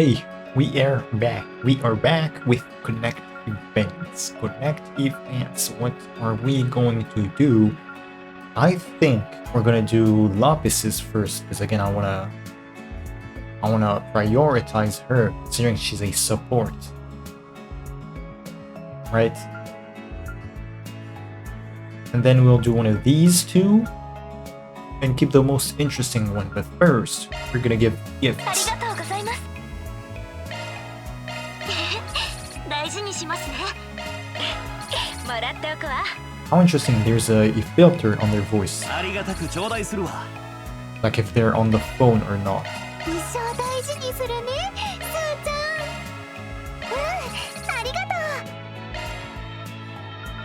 Hey, we are back. We are back with Connect Events. Connect Events. What are we going to do? I think we're gonna do Lapis's first, because again, I wanna prioritize her, considering she's a support. Right? And then we'll do one of these two and keep the most interesting one. But first, we're gonna give gifts. How interesting, there's a filter on their voice. Like if they're on the phone or not.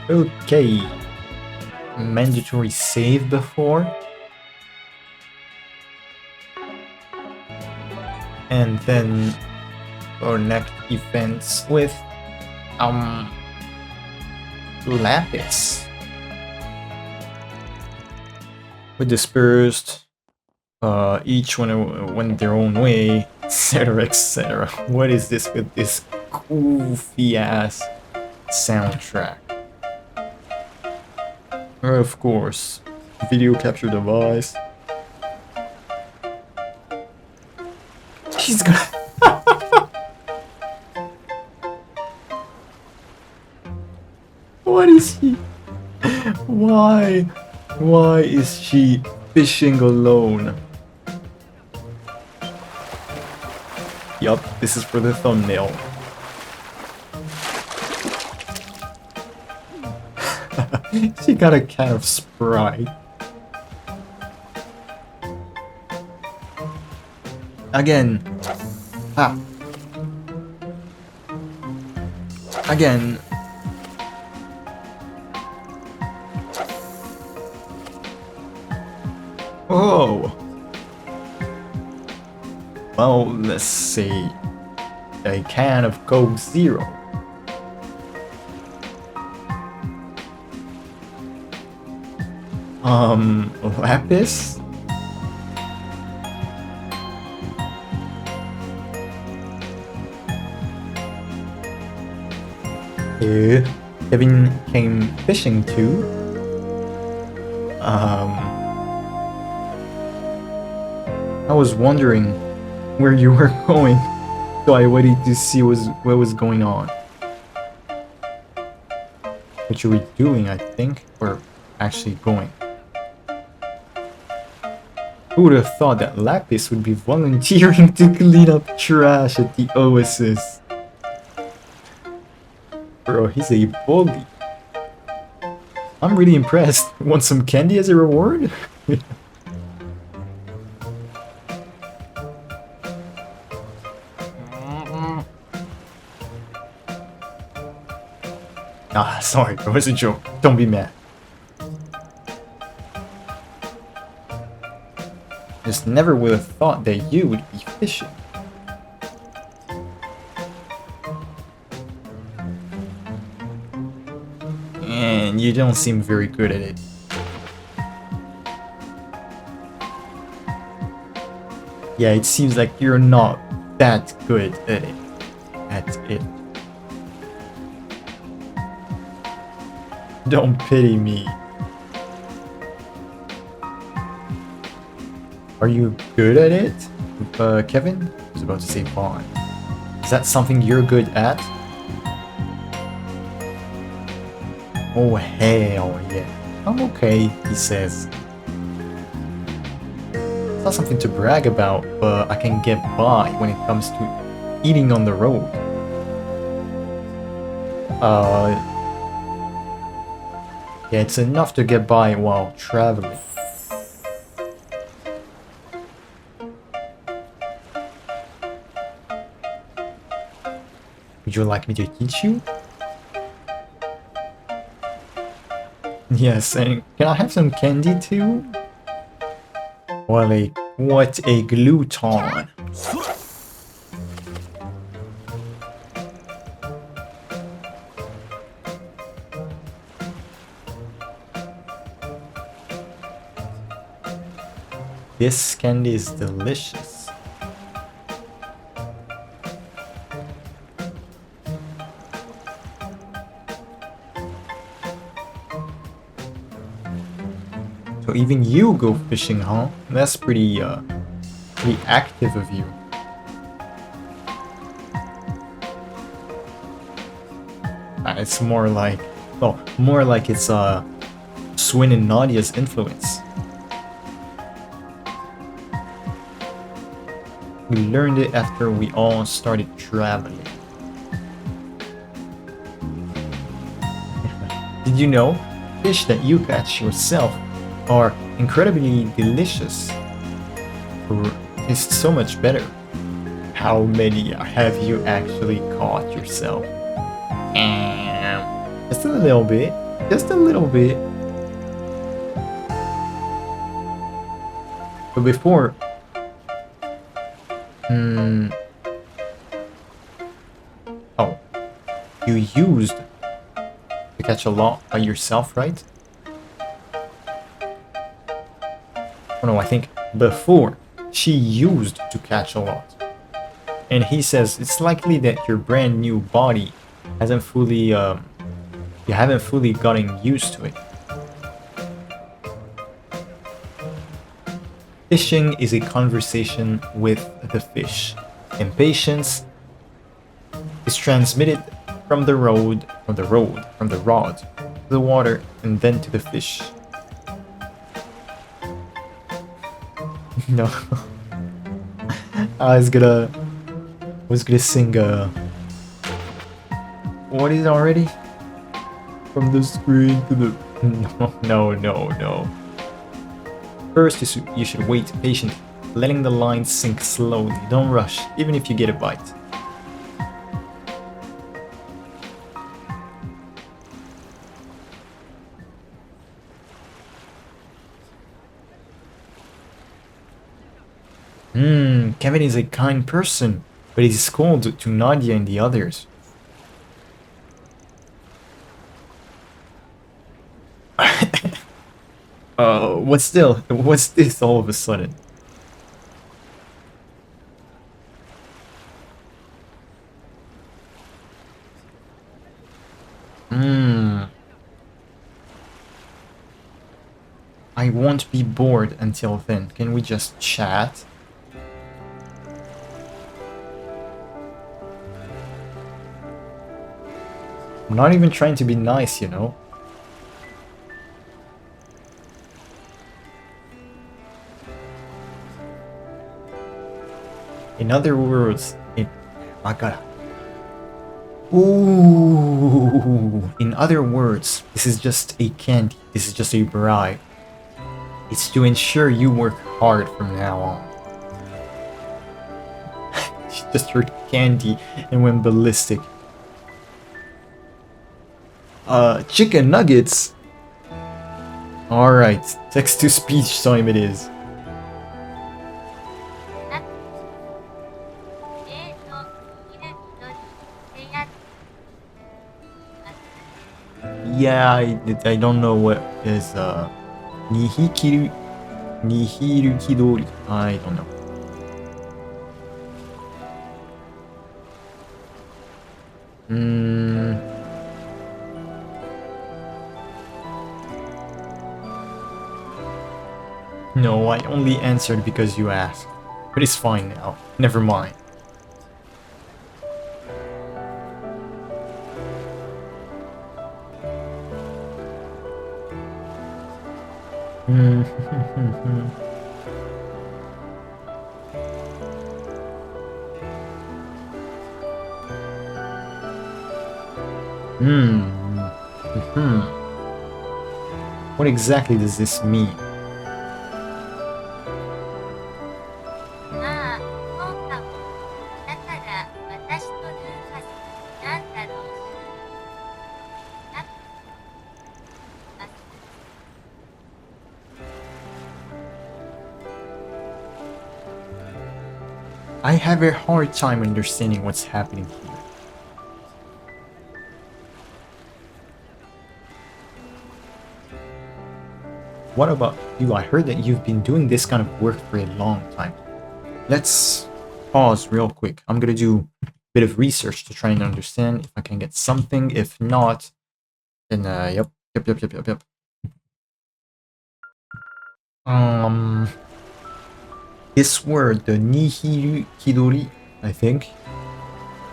Okay. Mandatory save before. And then our next events with Lapis. We dispersed. Each one went their own way, etc., etc. What is this with this goofy ass soundtrack? Of course, video capture device. She's gonna. What is he? Why? Why is she fishing alone? Yup, this is for the thumbnail. She got a can of Sprite. Again. Ah. Again. Oh. Well, let's see. A can of Coke Zero. Lapis? Kevin came fishing too. I was wondering where you were going, so I waited to see what was going on. What you were doing, I think, or actually going. Who would have thought that Lapis would be volunteering to clean up trash at the Oasis? Bro, he's a bully. I'm really impressed. Want some candy as a reward? Ah, sorry, it was a joke. Don't be mad. Just never would have thought that you would be fishing. And you don't seem very good at it. Yeah, it seems like you're not that good at it. Don't pity me. Are you good at it? Kevin? I was about to say Vaughn. Is that something you're good at? Oh hell yeah. I'm okay, he says. It's not something to brag about, but I can get by when it comes to eating on the road. Yeah, it's enough to get by while traveling. Would you like me to teach you? Yes, and can I have some candy too? What a gluton. This candy is delicious. So even you go fishing, huh? That's pretty pretty active of you. It's more like, well, more like it's Swin and Nadia's influence. We learned it after we all started traveling. Did you know? Fish that you catch yourself are incredibly delicious. Taste so much better. How many have you actually caught yourself? Just a little bit. Just a little bit. But before... Oh. You used to catch a lot by yourself, right? Oh no, I think before she used to catch a lot. And he says it's likely that your brand new body hasn't fully, you haven't fully gotten used to it. Fishing is a conversation with the fish. Impatience is transmitted from the rod to the water, and then to the fish. No. I was gonna sing what is it already? From the screen to the... No. First, you should wait patiently, letting the line sink slowly. Don't rush, even if you get a bite. Kevin is a kind person, but he's cold to Nadia and the others. What's this all of a sudden? I won't be bored until then. Can we just chat? I'm not even trying to be nice, you know? In other words, my god. Ooh. In other words, this is just a candy. This is just a bribe. It's to ensure you work hard from now on. She just heard candy and went ballistic. Chicken nuggets? Alright, text-to-speech time it is. Yeah, I don't know what is Nihikidori. I don't know. No, I only answered because you asked. But it's fine now. Never mind. What exactly does this mean? I have a hard time understanding what's happening here. What about you? I heard that you've been doing this kind of work for a long time. Let's pause real quick. I'm gonna do a bit of research to try and understand if I can get something. If not, then yep. Um, this word, the Nihidori, I think,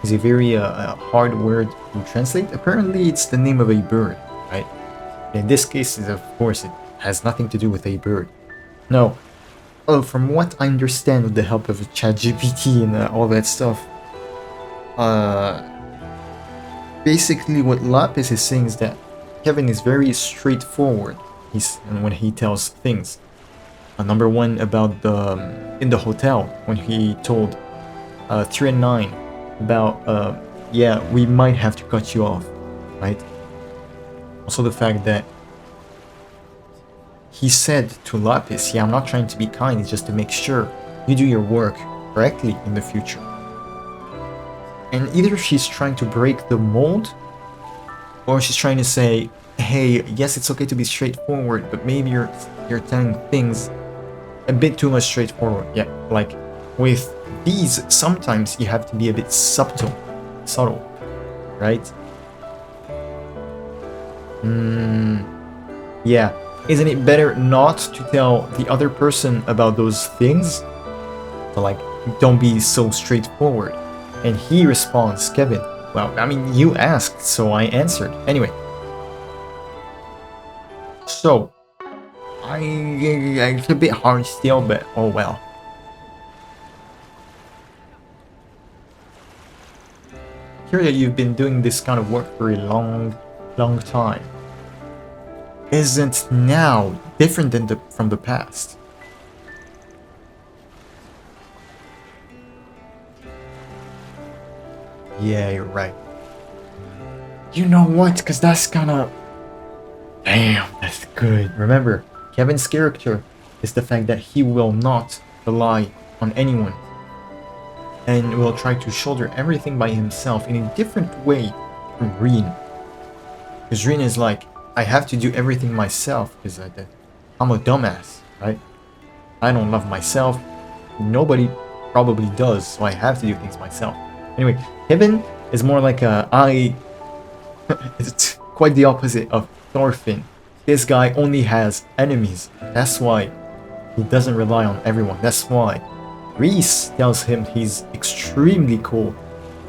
is a very hard word to translate. Apparently, it's the name of a bird, right? In this case, of course, it has nothing to do with a bird. No. Oh, from what I understand with the help of ChatGPT and all that stuff, basically what Lapis is saying is that Kevin is very straightforward. And when he tells things. Number one about the in the hotel when he told 3 and 9 about yeah, we might have to cut you off, right? Also the fact that he said to Lapis, yeah, I'm not trying to be kind, it's just to make sure you do your work correctly in the future. And either she's trying to break the mold, or she's trying to say, hey, yes, it's okay to be straightforward, but maybe you're telling things a bit too much straightforward. Yeah, like with these, sometimes you have to be a bit subtle, right? Yeah. Isn't it better not to tell the other person about those things? So like, don't be so straightforward. And he responds, Kevin, well, I mean, you asked, so I answered. Anyway. So, it's a bit hard still, but oh well. I hear that you've been doing this kind of work for a long time. Isn't now different than from the past? Yeah, you're right. You know what? Because that's kind of... Damn, that's good. Remember, Kevin's character is the fact that he will not rely on anyone and will try to shoulder everything by himself in a different way from Reen. Because Reen is like, I have to do everything myself because I'm a dumbass, right? I don't love myself. Nobody probably does, so I have to do things myself. Anyway, Kevin is more like it's quite the opposite of Thorfinn. This guy only has enemies. That's why he doesn't rely on everyone. That's why Reese tells him he's extremely cool,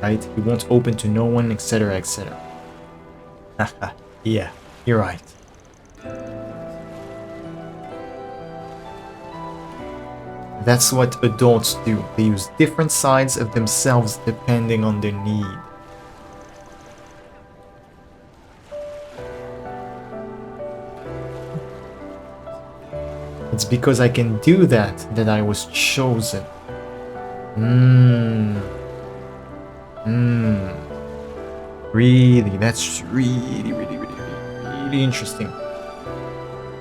right? He won't open to no one, etc., etc. Haha, yeah, you're right. That's what adults do. They use different sides of themselves depending on their need. It's because I can do that that I was chosen. Really, that's really interesting.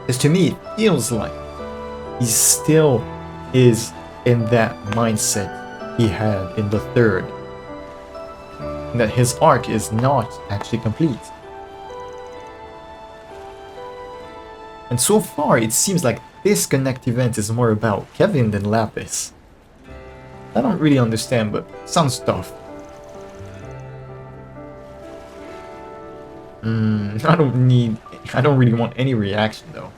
Because to me, it feels like he still is in that mindset he had in the third. That his arc is not actually complete. And so far, it seems like this Connect event is more about Kevin than Lapis. I don't really understand, but sounds tough. I don't really want any reaction though.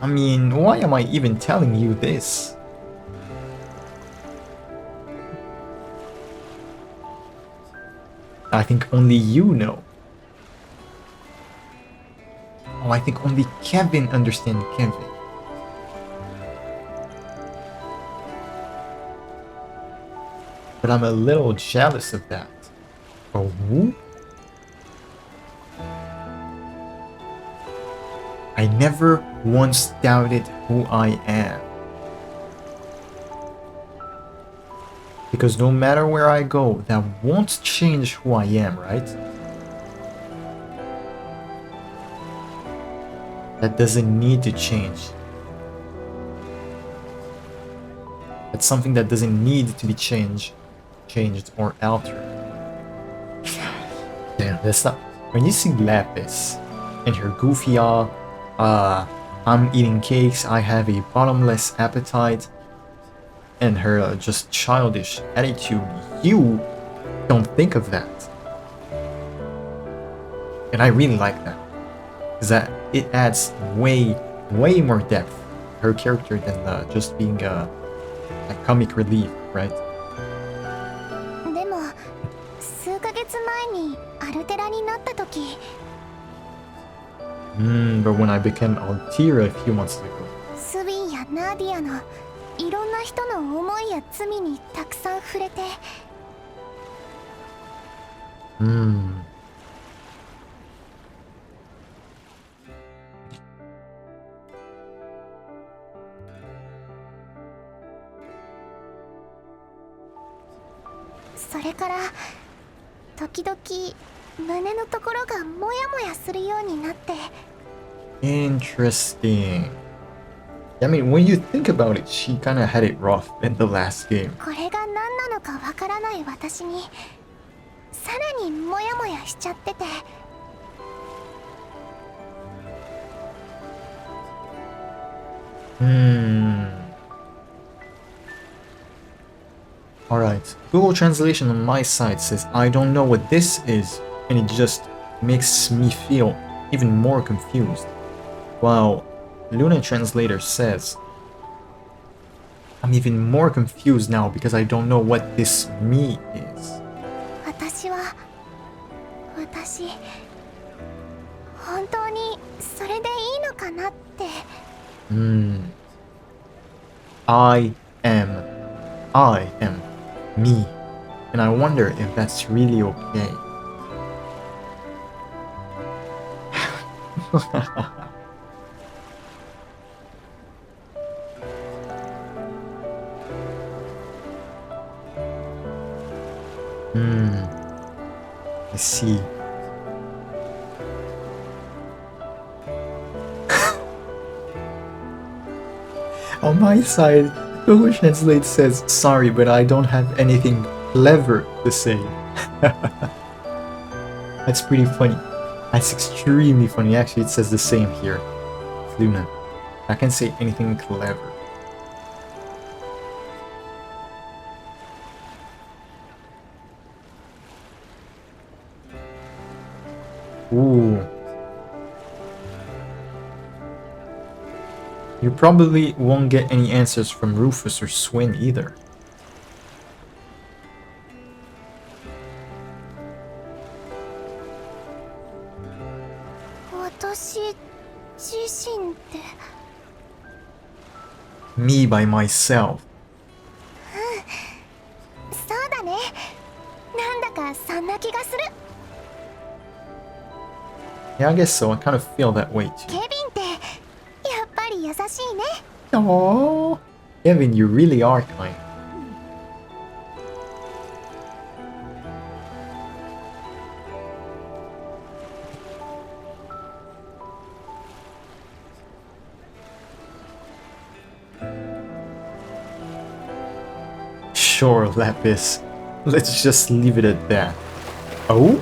I mean, why am I even telling you this? I think only you know. Oh, I think only Kevin understands Kevin. But I'm a little jealous of that. Oh, who? I never once doubted who I am. Because no matter where I go, that won't change who I am, right? That doesn't need to change. That's something that doesn't need to be changed or altered. Damn, that's not... When you see Lapis and her goofy I'm eating cakes, I have a bottomless appetite, and her just childish attitude, you don't think of that. And I really like that. is that it adds way more depth to her character than just being a comic relief, right? でも数ヶ月前にアルテラになった時 But when I became Altira a few months ago. スウィンやナーディアのいろんな人の思いや罪にたくさん触れて それから時々胸のところがモヤモヤするようになって Interesting. I mean, when you think about it, she kind of had it rough in the last game. これが何なのかわからない私にさらにモヤモヤしちゃってて Alright, Google Translation on my side says I don't know what this is, and it just makes me feel even more confused. While Luna Translator says I'm even more confused now because I don't know what this me is. 私本当にそれでいいのかなって I am me, and I wonder if that's really okay. I see. On my side, Google Translate says, sorry, but I don't have anything clever to say. That's pretty funny. That's extremely funny. Actually, it says the same here. Luna. I can't say anything clever. Ooh. You probably won't get any answers from Rufus or Swin either. Me by myself. そうだね。なんだかそんな気がする。 Yeah, I guess so. I kind of feel that way ケ too. ビンってやっぱり優しいね。 Aww. Kevin, you really are kind. Sure, Lapis. Let's just leave it at that. Oh?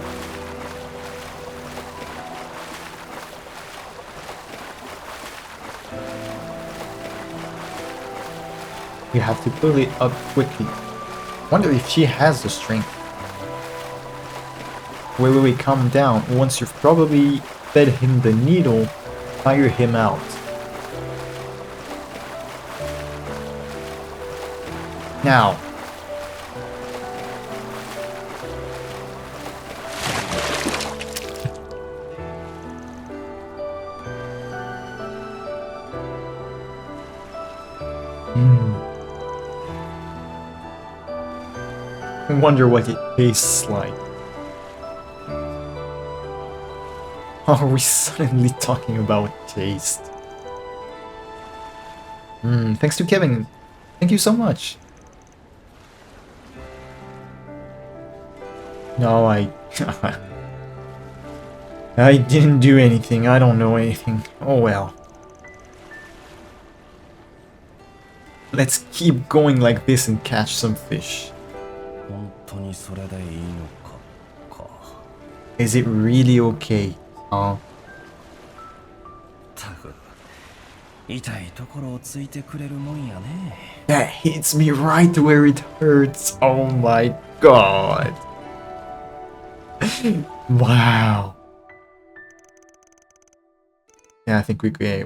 You have to pull it up quickly. Wonder if she has the strength. Wait, calm down. Once you've probably fed him the needle, tire him out. Now. I wonder what it tastes like. Are we suddenly talking about taste? Thanks to Kevin. Thank you so much. No, I didn't do anything. I don't know anything. Oh well. Let's keep going like this and catch some fish. Is it really okay? That hits me right where it hurts. Oh my god. Wow. Yeah, I think yeah.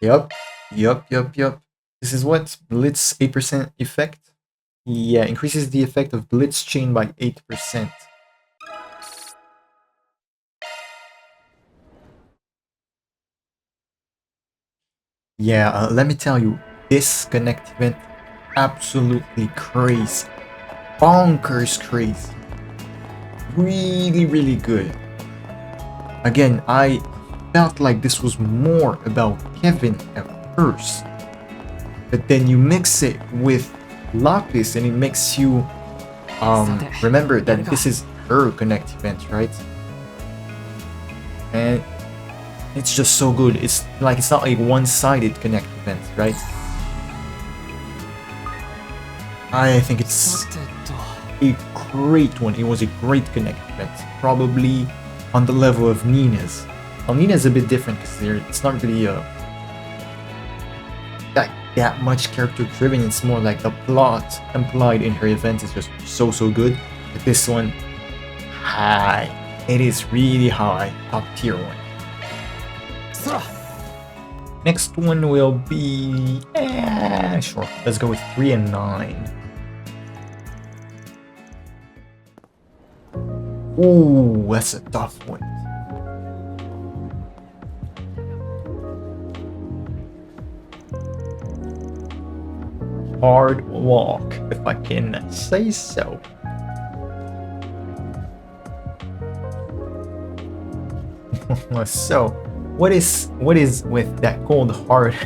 Yup. Yup. This is what? Blitz 8% effect? Yeah, increases the effect of Blitz chain by 8%. Yeah, let me tell you, this Connect event, absolutely crazy. Bonkers crazy. Really good. Again, I felt like this was more about Kevin at first. But then you mix it with Lapis and it makes you remember that this is her Connect event, right? And it's just so good. It's like it's not a one-sided Connect event, right? I think it's a great one. It was a great Connect event. Probably on the level of Nina's. Well, Nina's a bit different because it's not really that much character driven. It's more like the plot implied in her event is just so good. But this one, high. It is really high. Top tier one. Next one will be... sure. Let's go with 3 and 9. Ooh, that's a tough one. Hard walk, if I can say so. So, what is with that cold-hearted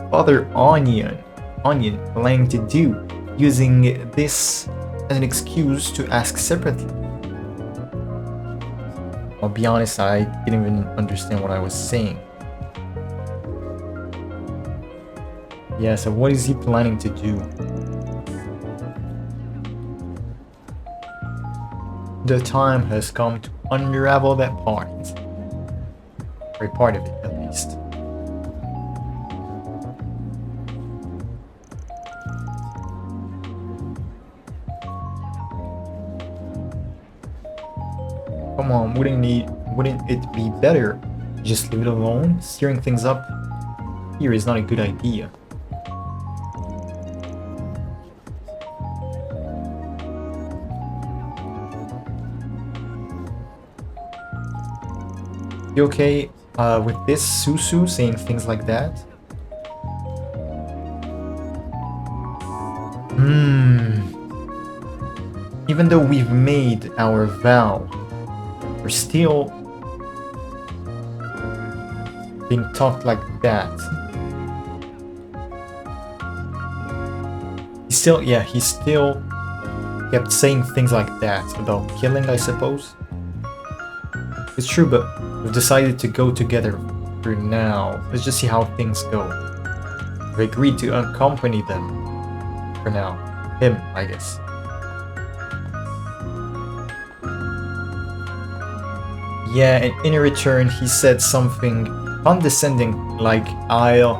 Father Onion planning to do, using this as an excuse to ask separately? I'll be honest, I didn't even understand what I was saying. Yeah, so what is he planning to do? The time has come to unravel that part. Or a part of it, at least. Come on, wouldn't it be better to just leave it alone? Steering things up here is not a good idea. You okay with this, Susu, saying things like that? Even though we've made our vow, we're still being talked like that. He still kept saying things like that about killing, I suppose. It's true, but we've decided to go together for now. Let's just see how things go. We agreed to accompany them for now. Him, I guess. Yeah, and in return, he said something condescending, like, I'll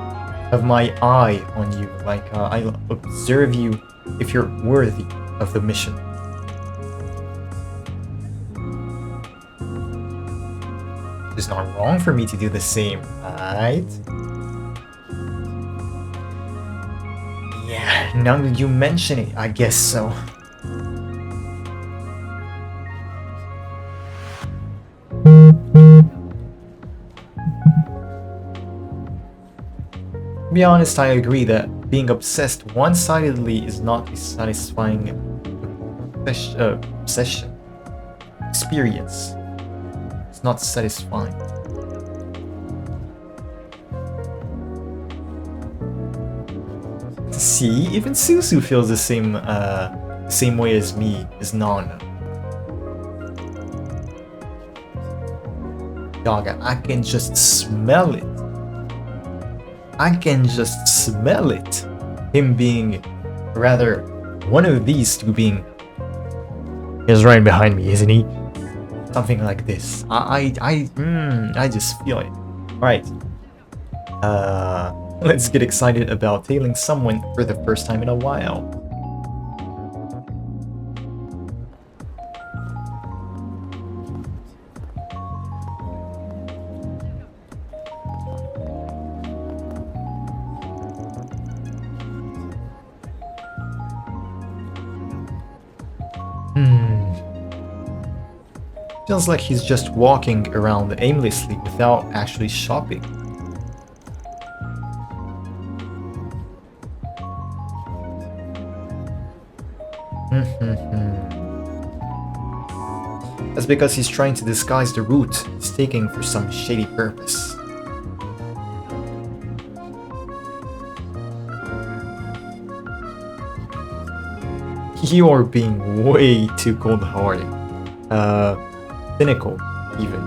have my eye on you, like, I'll observe you if you're worthy of the mission. It's not wrong for me to do the same, right? Yeah, now that you mention it, I guess so. To be honest, I agree that being obsessed one-sidedly is not a satisfying experience. It's not satisfying. See, even Susu feels the same way as me, as Nana. Dog, I can just smell it. I can just smell it. Him being, rather, one of these two being, he's right behind me, isn't he? Something like this. I just feel it. Alright. Let's get excited about tailing someone for the first time in a while. Hmm. Feels like he's just walking around aimlessly without actually shopping. That's because he's trying to disguise the route he's taking for some shady purpose. You're being way too cold-hearted. Cynical, even.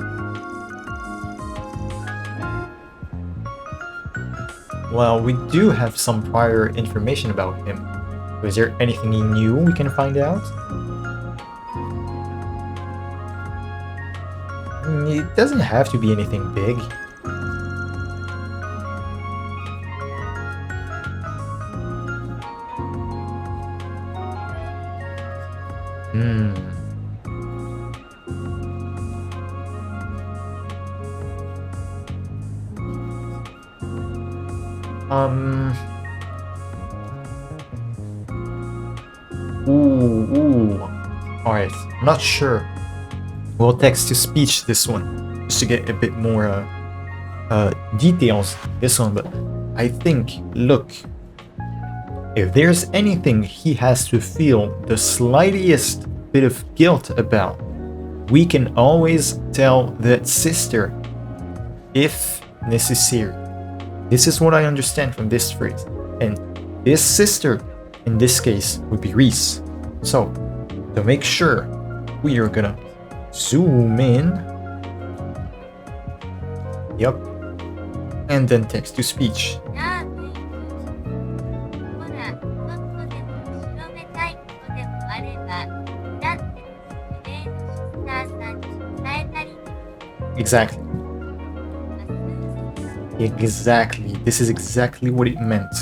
Well, we do have some prior information about him. Is there anything new we can find out? It doesn't have to be anything big. Ooh. Alright, I'm not sure. We'll text to speech this one, just to get a bit more details this one, but I think, look, if there's anything he has to feel the slightest bit of guilt about, we can always tell that sister, if necessary. This is what I understand from this phrase. And this sister, in this case, would be Reese. So, to make sure, we are gonna zoom in. Yup. And then text to speech. Exactly. Exactly. This is exactly what it meant.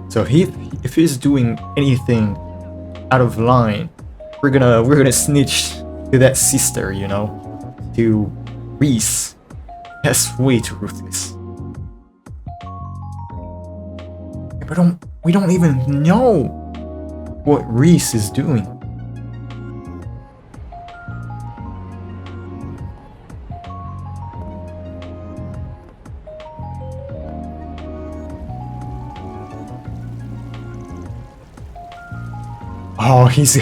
So if he's doing anything out of line, we're gonna snitch to that sister, you know, to Reese. That's way too ruthless. But we don't even know what Reese is doing. Oh, he's...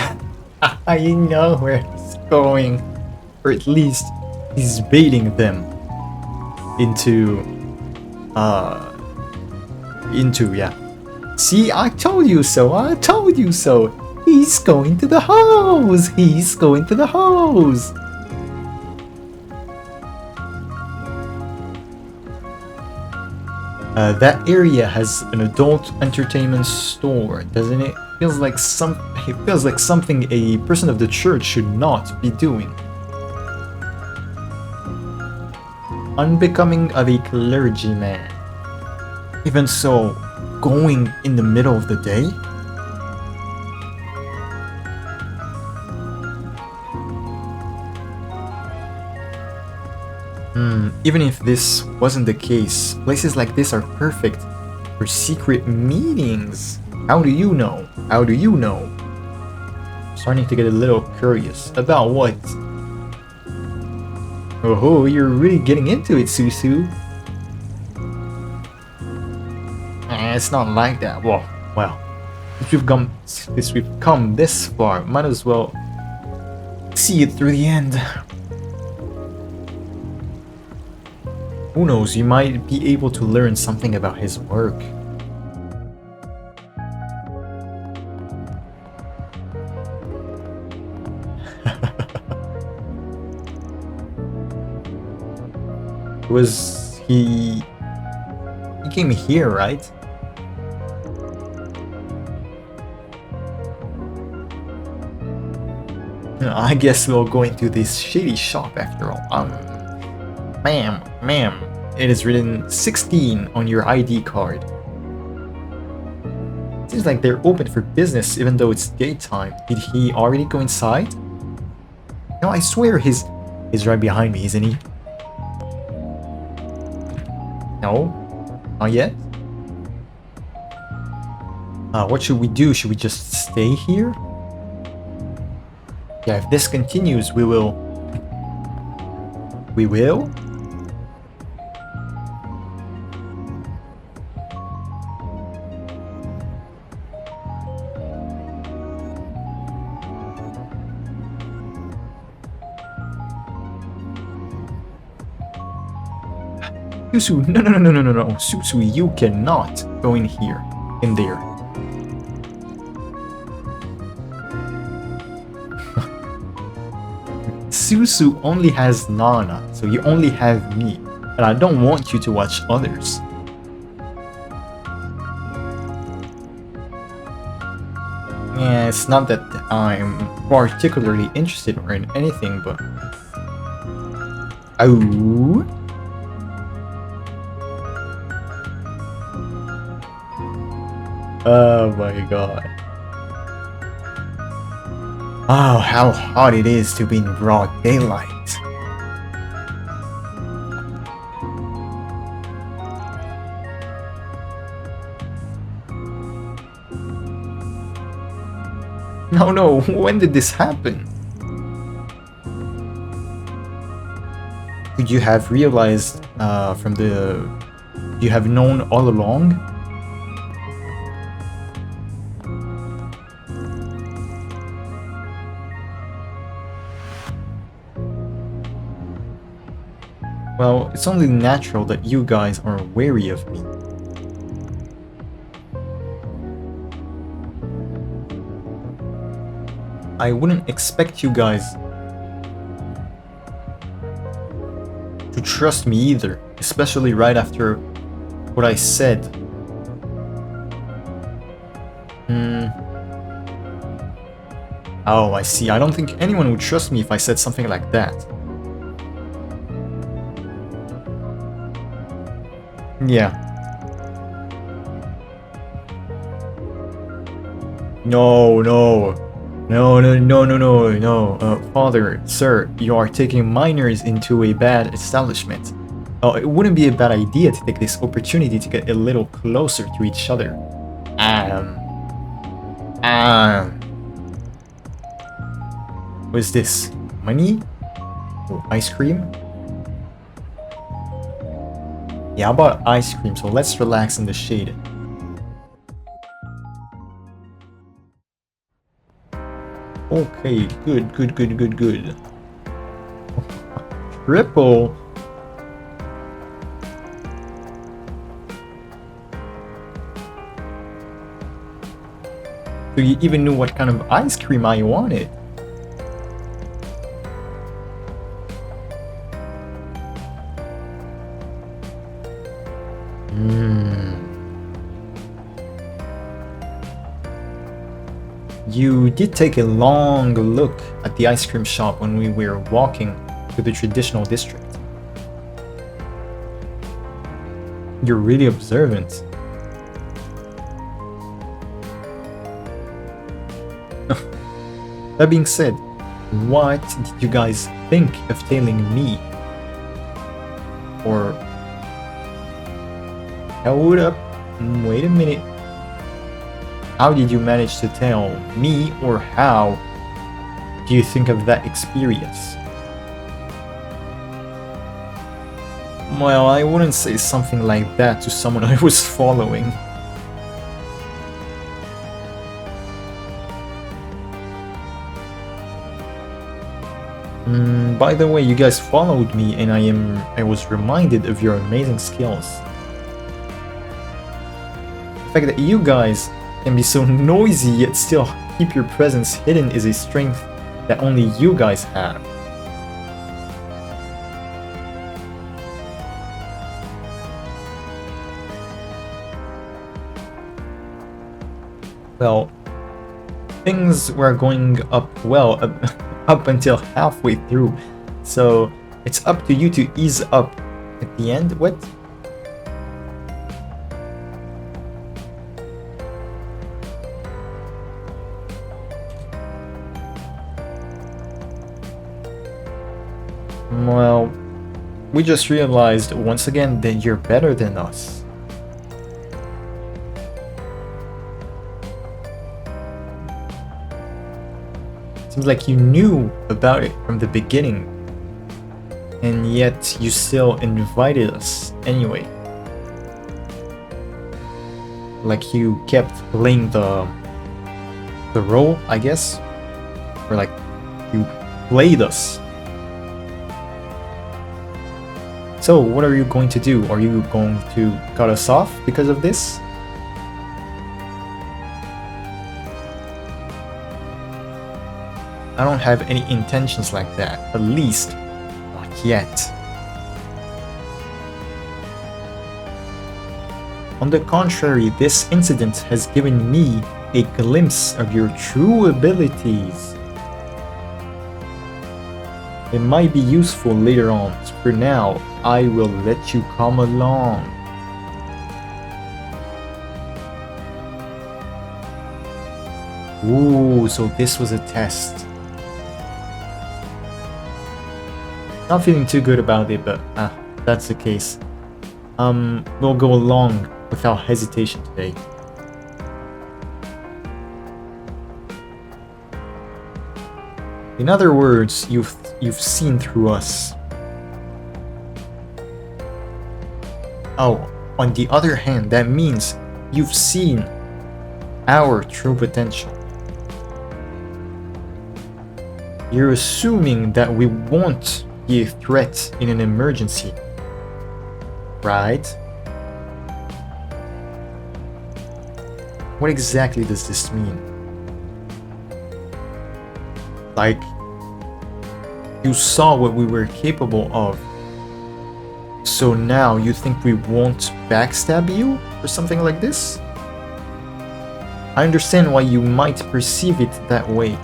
I know where he's going. Or at least, he's baiting them into, yeah. See, I told you so, I told you so. He's going to the house. He's going to the house. That area has an adult entertainment store, doesn't it? It feels like something a person of the church should not be doing. Unbecoming of a clergyman. Even so, going in the middle of the day? Even if this wasn't the case, places like this are perfect for secret meetings. How do you know? How do you know? I'm starting to get a little curious. About what? Oh, you're really getting into it, Susu. It's not like that. Well, since we've come this far, might as well see it through the end. Who knows, you might be able to learn something about his work. He came here, right? I guess we'll go into this shady shop after all. Ma'am, it is written 16 on your ID card. Seems like they're open for business even though it's daytime. Did he already go inside? No, I swear he's right behind me, isn't he? No? Not yet? What should we do? Should we just stay here? Yeah, if this continues, we will... We will? Susu, no. Susu, you cannot go in here. In there. Susu only has Nana, so you only have me. And I don't want you to watch others. Yeah, it's not that I'm particularly interested or in anything, but... Oh... Oh my god. Oh, how hot it is to be in broad daylight. No, when did this happen? Could you have realized from the... You have known all along? Well, it's only natural that you guys are wary of me. I wouldn't expect you guys to trust me either, especially right after what I said. Oh, I see. I don't think anyone would trust me if I said something like that. Yeah. No. Father, sir, you are taking minors into a bad establishment. Oh, it wouldn't be a bad idea to take this opportunity to get a little closer to each other. What is this? Money? Oh, ice cream? Yeah, I bought ice cream, so let's relax in the shade. Okay, good. Triple. So you even knew what kind of ice cream I wanted. You did take a long look at the ice cream shop when we were walking to the traditional district. You're really observant. That being said, what did you guys think of tailing me? Or... Hold up, wait a minute. How did you manage to tell me, or how do you think of that experience? Well, I wouldn't say something like that to someone I was following. By the way, you guys followed me and I was reminded of your amazing skills. The fact that you guys can be so noisy yet still keep your presence hidden is a strength that only you guys have. Well, things were going up well up until halfway through, so it's up to you to ease up at the end. What? Well, we just realized once again that you're better than us. Seems like you knew about it from the beginning, and yet you still invited us anyway. Like you kept playing the role, I guess, or like you played us. So what are you going to do? Are you going to cut us off because of this? I don't have any intentions like that, at least not yet. On the contrary, this incident has given me a glimpse of your true abilities. It might be useful later on. For now, I will let you come along. Ooh, so this was a test. Not feeling too good about it, but that's the case. We'll go along without hesitation today. In other words, you've seen through us. Oh, on the other hand, that means you've seen our true potential. You're assuming that we won't be a threat in an emergency, right? What exactly does this mean? Like, you saw what we were capable of, so now you think we won't backstab you or something like this? I understand why you might perceive it that way.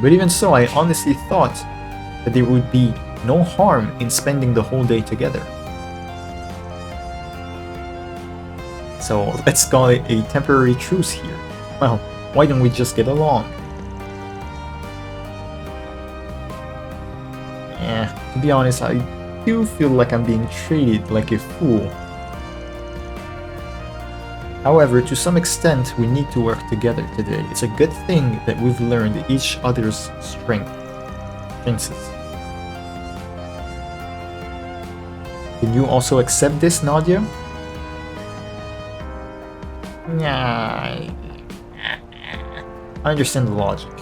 But even so, I honestly thought that there would be no harm in spending the whole day together. So let's call it a temporary truce here. Well, why don't we just get along? To be honest, I do feel like I'm being treated like a fool. However, to some extent, we need to work together today. It's a good thing that we've learned each other's strengths. Can you also accept this, Nadia? Yeah, I understand the logic.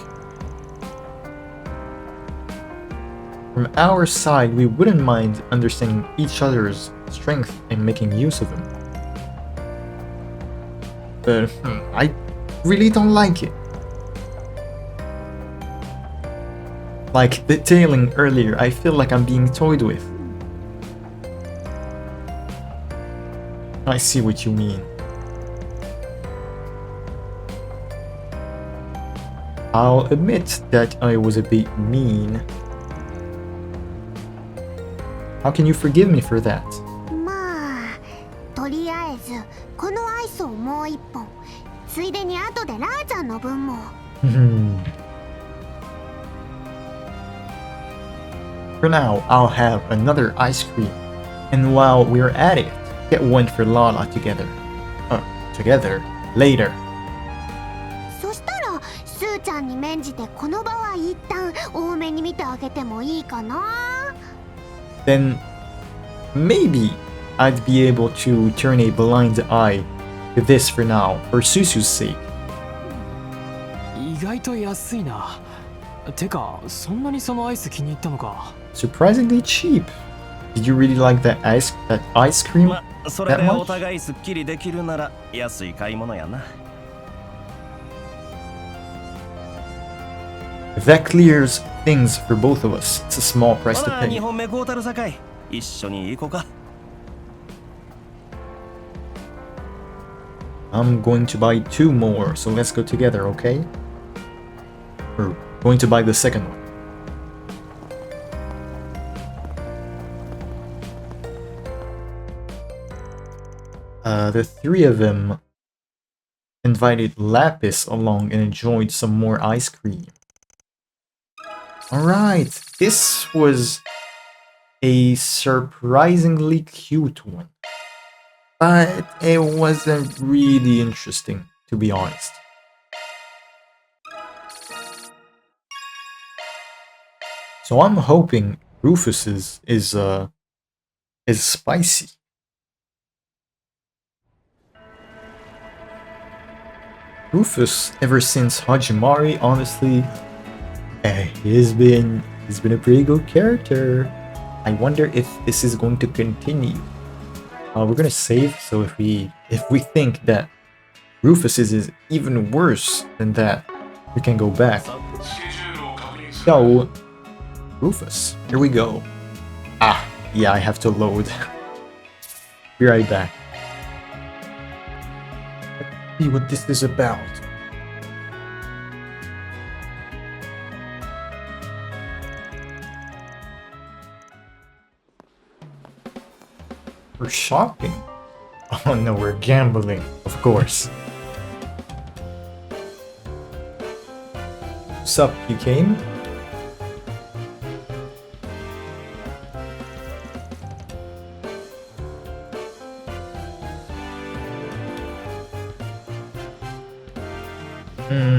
From our side, we wouldn't mind understanding each other's strength and making use of them. But I really don't like it. Like detailing earlier, I feel like I'm being toyed with. I see what you mean. I'll admit that I was a bit mean. How can you forgive me for that? まあとりあえずこのアイスをもう一本ついでに後でラーちゃんの分も For now, I'll have another ice cream. And while we're at it, get one for Lala together. Together? Later. そしたらスーちゃんに免じてこの場は一旦多めに見てあげてもいいかな Then maybe I'd be able to turn a blind eye to this for now, for Susu's sake. 意外と安いな。てか、そんなにそのアイス気に入ったのか。Surprisingly cheap. Did you really like that ice cream? まあ、それでお互いすっきりできるなら安い買い物やな。If that clears things for both of us, it's a small price ほ to ら、 pay. 2本目こうたるさかい。一緒に行こうか。I'm going to buy 2 more, so let's go together, okay? We're going to buy the second one. The 3 of them invited Lapis along and enjoyed some more ice cream. Alright, this was a surprisingly cute one. but it wasn't really interesting, to be honest. So I'm hoping Rufus's is spicy. Rufus, ever since Hajimari, honestly, he's been a pretty good character. I wonder if this is going to continue. We're gonna save, so if we think that Rufus is even worse than that, we can go back. So, Rufus, here we go. Ah, yeah, I have to load. Be right back. Let's see what this is about. We're shopping. Oh no, we're gambling, of course. Sup, you came?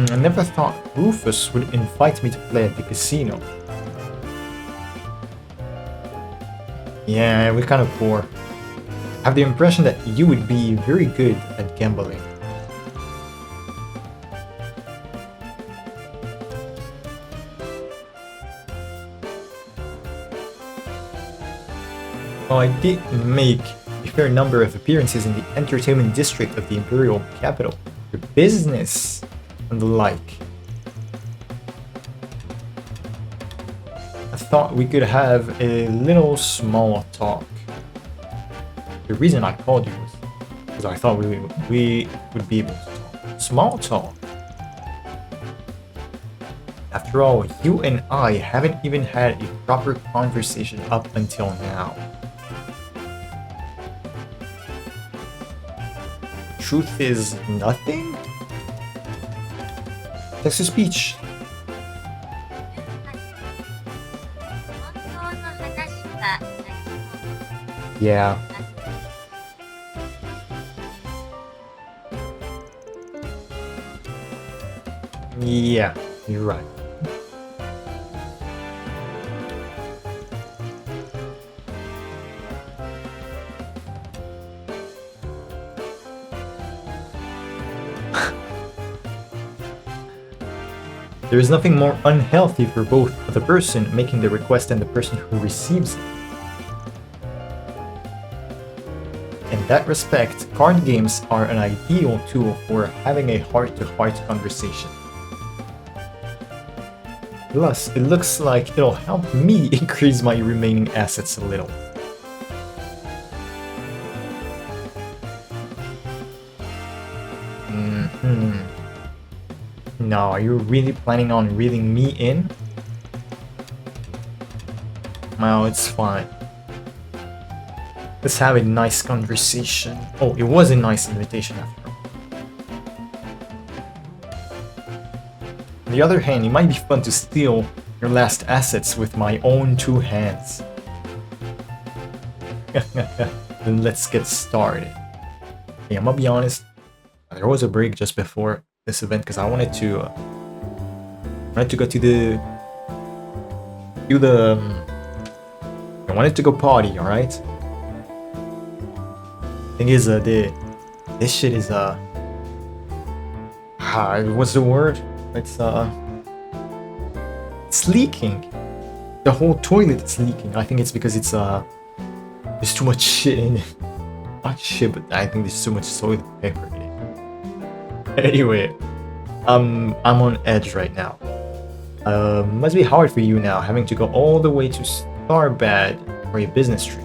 I never thought Rufus would invite me to play at the casino. Yeah, we're kind of poor. I have the impression that you would be very good at gambling. Well, I did make a fair number of appearances in the entertainment district of the imperial capital, for business and the like. I thought we could have a little small talk. The reason I called you was because I thought we would be able to talk. Small talk. After all, you and I haven't even had a proper conversation up until now. Truth is nothing? Text to speech. Yeah. Yeah, you're right. There is nothing more unhealthy for both the person making the request and the person who receives it. In that respect, card games are an ideal tool for having a heart-to-heart conversation. Plus, it looks like it'll help me increase my remaining assets a little. No, are you really planning on reeling me in? Well, it's fine. Let's have a nice conversation. Oh, it was a nice invitation after all. On the other hand, it might be fun to steal your last assets with my own two hands. Then let's get started. Hey, I'm gonna be honest, there was a break just before this event because I wanted to go to the I wanted to go party, all right? Thing is, this shit is what's the word? It's leaking. The whole toilet is leaking. I think it's because it's there's too much shit in it. Not shit, but I think there's too much toilet paper in it. Anyway, I'm on edge right now. Must be hard for you now, having to go all the way to Starbad for a business trip.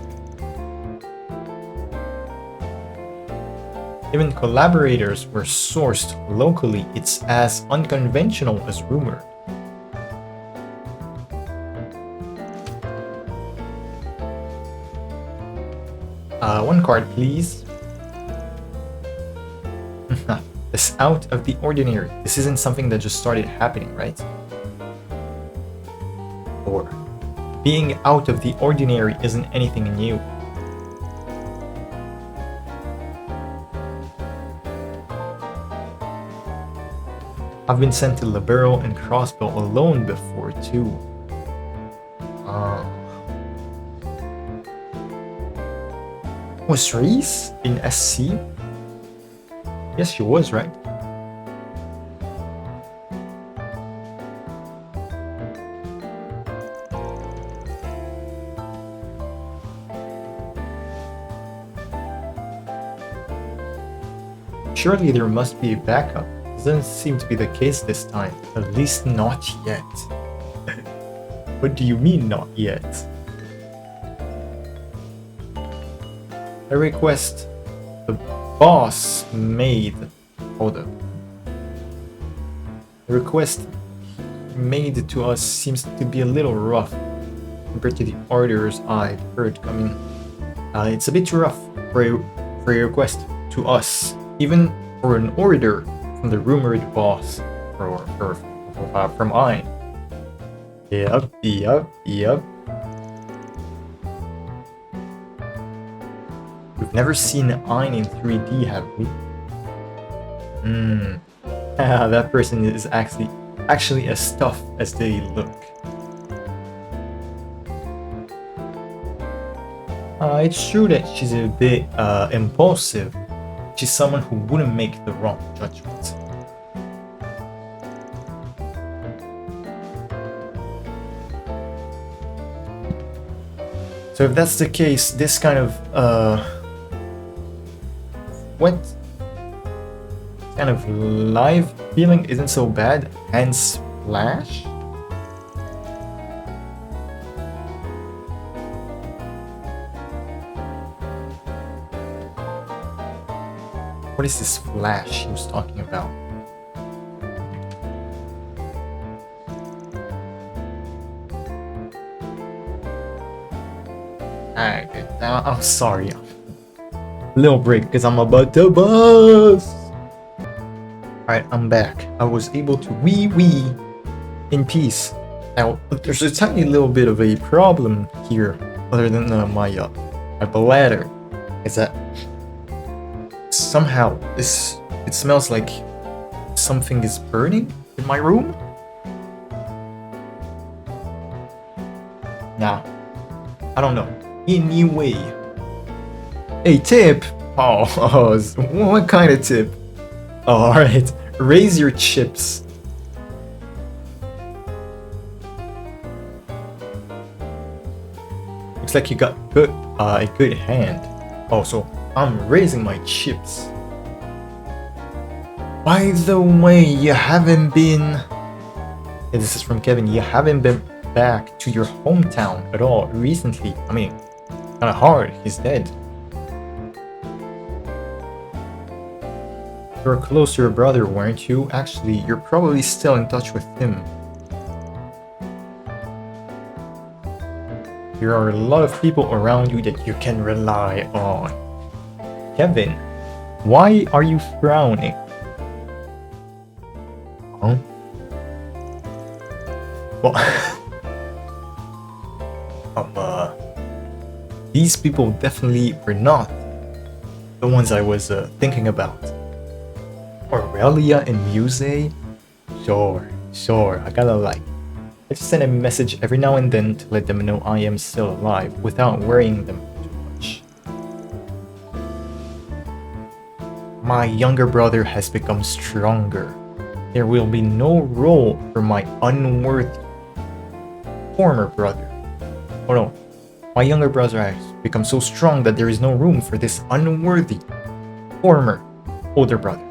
Even collaborators were sourced locally. It's as unconventional as rumored. One card, please. It's out of the ordinary. This isn't something that just started happening, right? Or being out of the ordinary isn't anything new. I've been sent to Libero and Crossbow alone before too. Was Reese in SC? Yes, she was, right? Surely there must be a backup. Doesn't seem to be the case this time. At least not yet. What do you mean not yet? A request the boss made. Hold up. The request made to us seems to be a little rough compared to the orders I've heard coming. It's a bit rough for a request to us, even for an order from the rumored boss, from Ein. Yep. We've never seen Ein in 3D, have we? That person is actually as tough as they look. It's true that she's a bit impulsive. She's someone who wouldn't make the wrong judgment. So if that's the case, this kind of live feeling isn't so bad. And Splash? What is this flash he was talking about? Alright, I'm sorry. Little break because I'm about to bust. Alright, I'm back. I was able to wee in peace. Now, there's a tiny little bit of a problem here, other than my bladder, is that somehow it smells like something is burning in my room. Nah, I don't know. Anyway, a tip. Oh, what kind of tip? Oh, all right, raise your chips. Looks like you got a good hand. Oh, so I'm raising my chips. By the way, you haven't been... Yeah, this is from Kevin. You haven't been back to your hometown at all recently. I mean, kinda hard. He's dead. You were close to your brother, weren't you? Actually, you're probably still in touch with him. There are a lot of people around you that you can rely on. Kevin, why are you frowning? Huh? Well, these people definitely were not the ones I was thinking about. Aurelia and Muse? Sure, I gotta like. I just send a message every now and then to let them know I am still alive without worrying them too much. My younger brother has become stronger. There will be no role for my unworthy former brother. Oh no, my younger brother has become so strong that there is no room for this unworthy former older brother.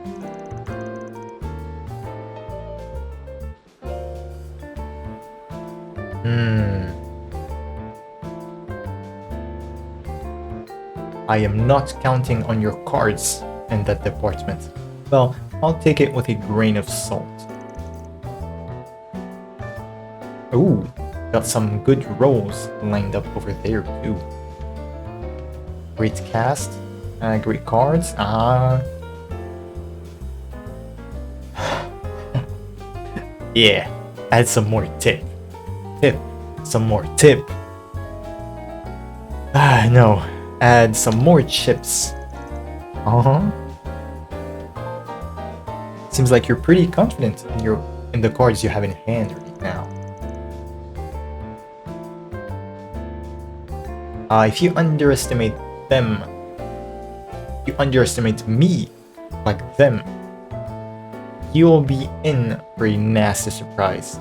I am not counting on your cards in that department. Well, I'll take it with a grain of salt. Ooh, got some good rolls lined up over there too. Great cast, great cards. Yeah, add some more tip. Some more tip. No, add some more chips. Seems like you're pretty confident in the cards you have in hand right now. If you underestimate them, you underestimate me like them, you'll be in for a nasty surprise.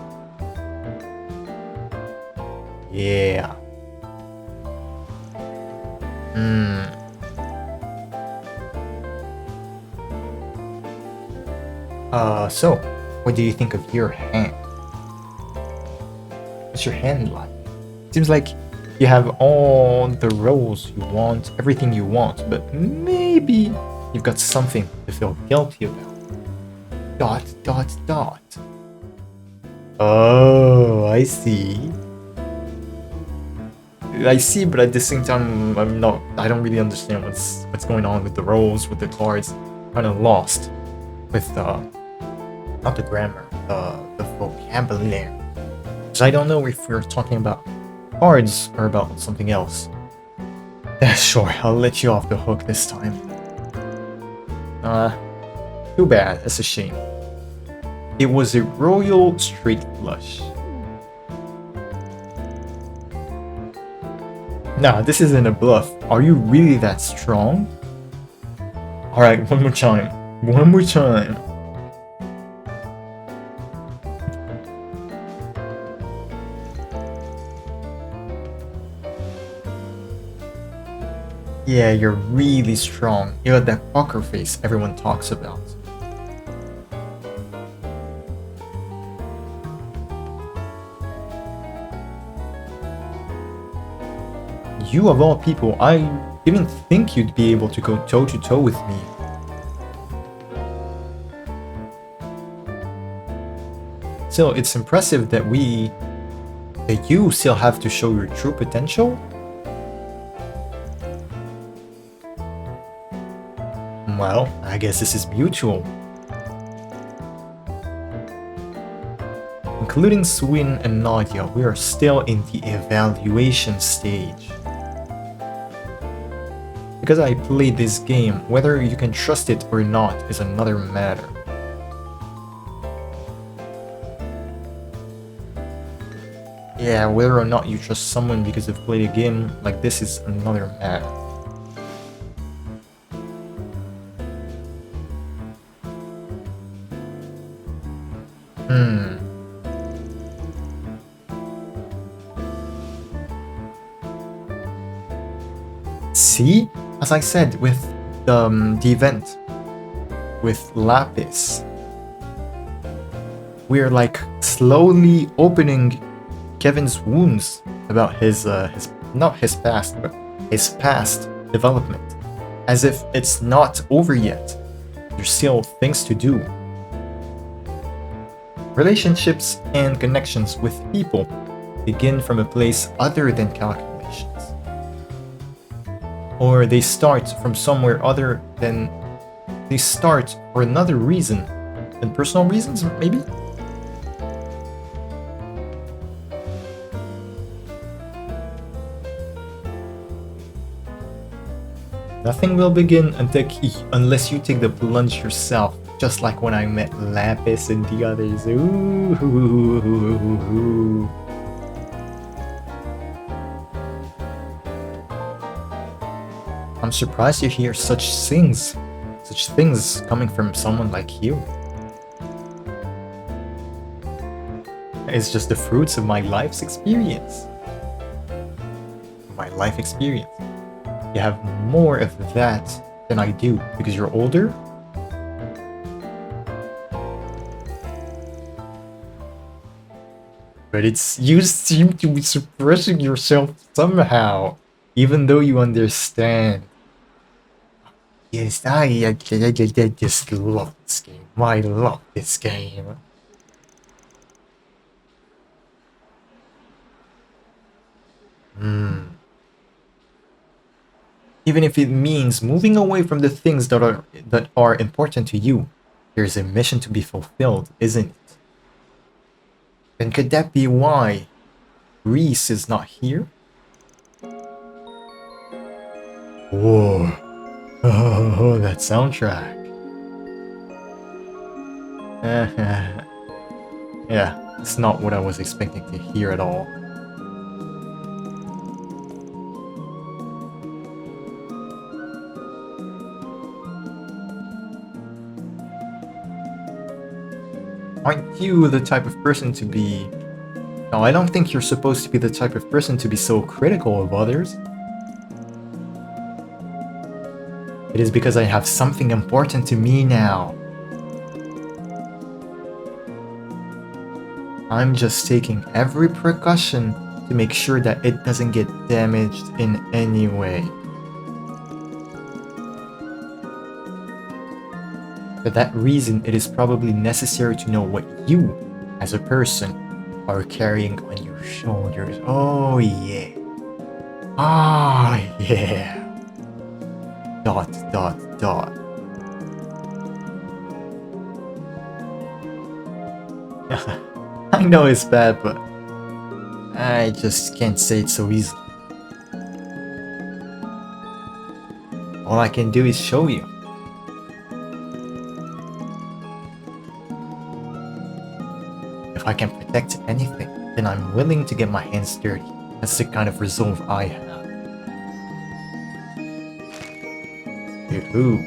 Yeah. So, what do you think of your hand? What's your hand like? Seems like you have all the roles you want, everything you want, but maybe you've got something to feel guilty about. ... Oh, I see. I see, but at the same time, I don't really understand what's going on with the roles, with the cards. Kind of lost with not the grammar, the vocabulary. So I don't know if we're talking about cards or about something else. Yeah, sure, I'll let you off the hook this time. Too bad, that's a shame. It was a royal straight flush. Nah, this isn't a bluff. Are you really that strong? Alright, one more time. One more time. Yeah, you're really strong. You got that poker face everyone talks about. You of all people, I didn't think you'd be able to go toe-to-toe with me. Still, it's impressive that you still have to show your true potential. Well, I guess this is mutual. Including Swin and Nadia, we are still in the evaluation stage. Because I played this game, whether you can trust it or not is another matter. Yeah, whether or not you trust someone because they've played a game like this is another matter. See? As I said, with the event with Lapis, we're like slowly opening Kevin's wounds about his not his past, but his past development, as if it's not over yet. There's still things to do. Relationships and connections with people begin from a place other than calculations. Or they start from somewhere other than... They start for another reason than personal reasons, maybe? Nothing will begin unless you take the plunge yourself, just like when I met Lapis and the others. Ooh. I'm surprised to hear such things coming from someone like you. It's just the fruits of my life's experience. My life experience. You have more of that than I do because you're older. But you seem to be suppressing yourself somehow, even though you understand. Yes, I just love this game. I love this game. Even if it means moving away from the things that are important to you, there's a mission to be fulfilled, isn't it? Then could that be why Reese is not here? Whoa. Oh, that soundtrack. Yeah, it's not what I was expecting to hear at all. Aren't you the type of person to be... No, I don't think you're supposed to be the type of person to be so critical of others. It is because I have something important to me now. I'm just taking every precaution to make sure that it doesn't get damaged in any way. For that reason, it is probably necessary to know what you, as a person, are carrying on your shoulders. Oh yeah. Ah yeah. Dot dot dot. I know it's bad, but I just can't say it so easily. All I can do is show you. If I can protect anything, then I'm willing to get my hands dirty. That's the kind of resolve I have. Yoo-hoo.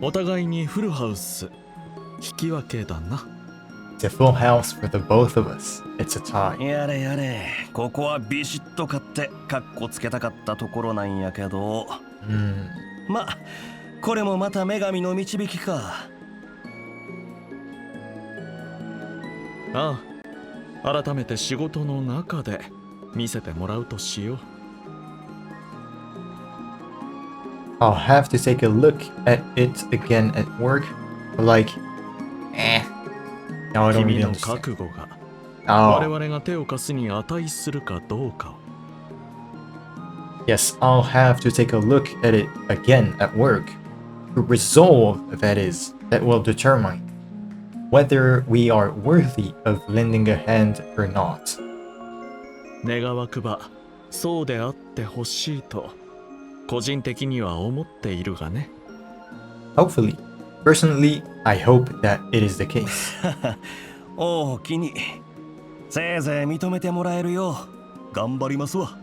お互いにフルハウス引き分けだな。 It's a full house for the both of us. It's a tie. やれやれ、ここはビシッと勝ってカッコつけたかったところなんやけど、ま、これもまた女神の導きか。ああ、改めて仕事の中で見せてもらうとしよう。 I'll have to take a look at it again at work. Like, No, I don't 君 really の understand. 覚悟が Oh, 我々が手を貸すに値するかどうかを。 yes, I'll have to take a look at it again at work. To resolve, that is, that will determine whether we are worthy of lending a hand or not. 願わくばそうであってほしいと個人的には思っているがね。 Hopefully. Personally, I hope that it is the case. おおきに。せいぜい認めてもらえるよう頑張りますわ。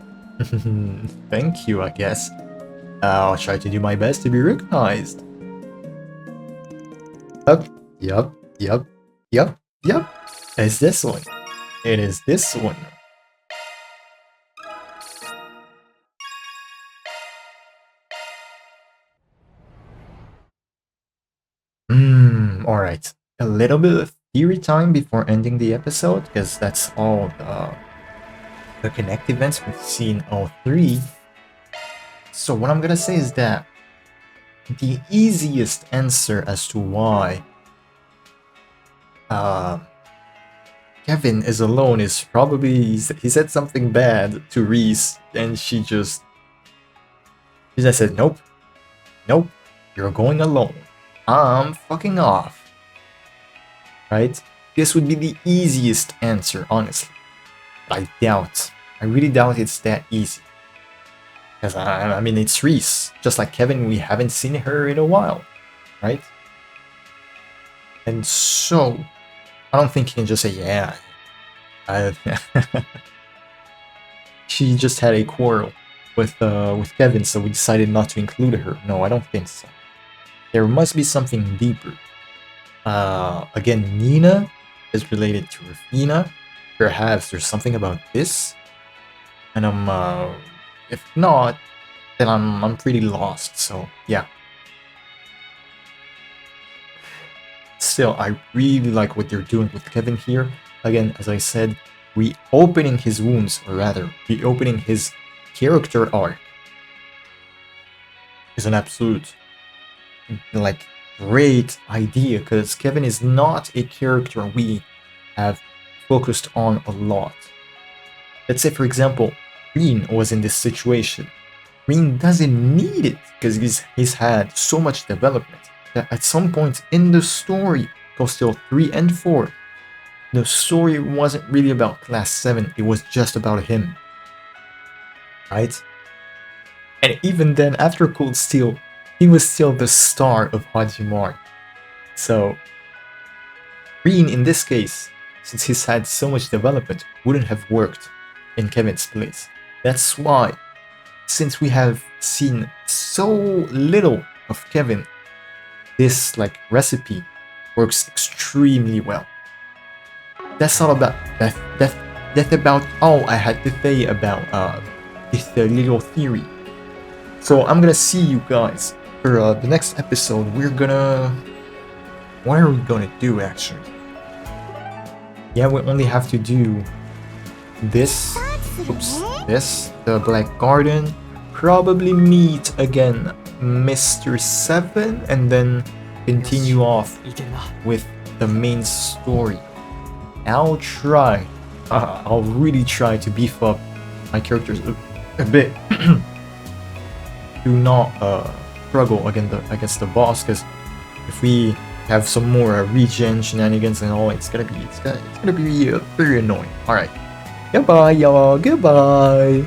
Thank you, I guess. I'll try to do my best to be recognized. Yup. It's this one. It is this one. Alright. A little bit of theory time before ending the episode, because that's all the Connect events we've seen all three. So what I'm gonna say is that the easiest answer as to why Kevin is alone is probably he said something bad to Reese and she just said nope, you're going alone, I'm fucking off. Right? This would be the easiest answer, honestly. I really doubt it's that easy. Because, I mean, it's Reese. Just like Kevin, we haven't seen her in a while. Right? And so, I don't think you can just say, yeah. She just had a quarrel with Kevin, so we decided not to include her. No, I don't think so. There must be something deeper. Again, Nina is related to Rafina. Perhaps there's something about this. And if not, then I'm pretty lost, so yeah. Still, I really like what they're doing with Kevin here. Again, as I said, reopening his wounds, or rather, reopening his character arc is an absolute, like, great idea, because Kevin is not a character we have focused on a lot. Let's say, for example, Green was in this situation. Green doesn't need it because he's had so much development that at some point in the story, Coastal 3 and 4, the story wasn't really about Class 7, it was just about him. Right? And even then, after Cold Steel, he was still the star of Hajimari. So, Green, in this case, since he's had so much development, wouldn't have worked in Kevin's place. That's why, since we have seen so little of Kevin, this like recipe works extremely well. That's all about that's about all I had to say about this little theory. So I'm gonna see you guys for the next episode. What are we gonna do actually? Yeah, we only have to do this. Oops, this, the Black Garden. Probably meet again Mr. 7 and then continue off いけるな。 with the main story. I'll try. I'll really try to beef up my characters a bit. Do not struggle against the boss, because if we have some more regen shenanigans and all, it's gonna be very annoying. All right, goodbye, y'all. Goodbye.